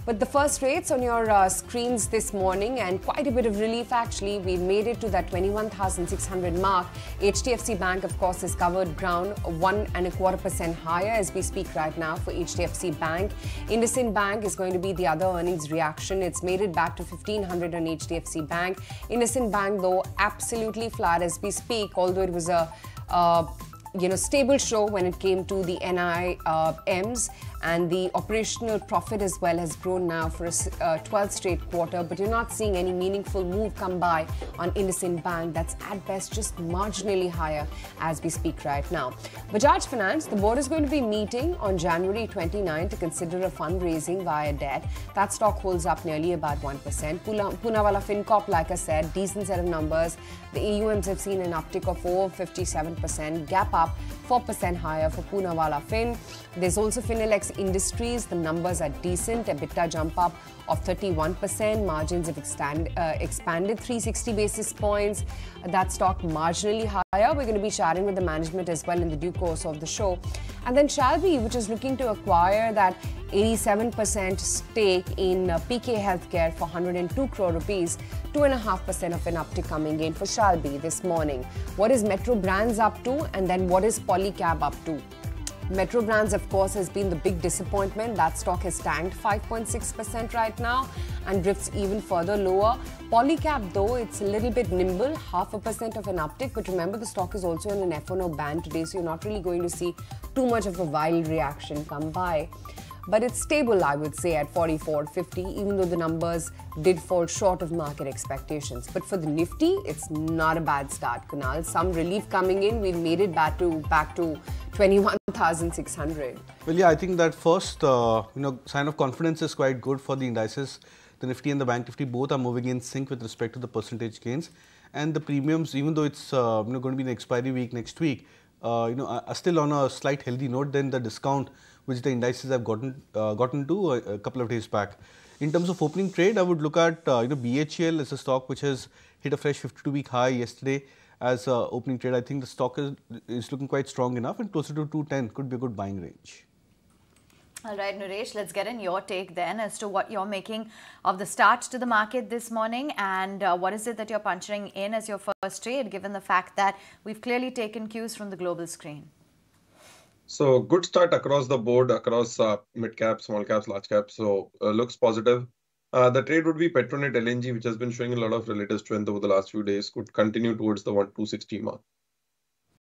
But the first rates on your screens this morning, and quite a bit of relief actually. We made it to that 21,600 mark. HDFC Bank, of course, has covered ground 1.25% higher as we speak right now for HDFC Bank. IndusInd Bank is going to be the other earnings reaction. It's made it back to 1,500 on HDFC Bank. IndusInd Bank, though, absolutely flat as we speak, although it was a stable show when it came to the NIMs, and the operational profit as well has grown now for a 12th straight quarter, but you're not seeing any meaningful move come by on IndusInd Bank. That's at best just marginally higher as we speak right now. Bajaj Finance, the board is going to be meeting on January 29 to consider a fundraising via debt. That stock holds up nearly about 1%. Poonawalla FinCorp, like I said, decent set of numbers. The AUMs have seen an uptick of over 57%, gap up 4% higher for Poonawalla Fin. There's also Finilex Industries. The numbers are decent. EBITDA jump up of 31%. Margins have expanded 360 basis points. That stock marginally higher. We're going to be chatting with the management as well in the due course of the show. And then Shalby, which is looking to acquire that 87% stake in PK Healthcare for 102 crore rupees, 2.5% of an uptick coming in for Shalby this morning. What is Metro Brands up to, and then what is Polycab up to? Metro Brands, of course, has been the big disappointment. That stock has tanked 5.6% right now and drifts even further lower. Polycab, though, it's a little bit nimble, 0.5% of an uptick. But remember, the stock is also in an F&O ban today, so you're not really going to see too much of a wild reaction come by. But it's stable, I would say, at 44.50, even though the numbers did fall short of market expectations. But for the Nifty, it's not a bad start, Kunal. Some relief coming in. We've made it back to 21,600. Well, yeah, I think that first, sign of confidence is quite good for the indices. The Nifty and the Bank Nifty both are moving in sync with respect to the percentage gains. And the premiums, even though it's going to be an expiry week next week, are still on a slight healthy note than the discount which the indices have gotten to a couple of days back. In terms of opening trade, I would look at BHEL as a stock which has hit a fresh 52-week high yesterday as opening trade. I think the stock is looking quite strong enough, and closer to 210 could be a good buying range. All right, Naresh, let's get in your take then as to what you're making of the start to the market this morning, and what is it that you're punching in as your first trade, given the fact that we've clearly taken cues from the global screen. So good start across the board, across mid caps, small caps, large caps. So looks positive. The trade would be Petronet LNG, which has been showing a lot of relative strength over the last few days, could continue towards the 260 mark.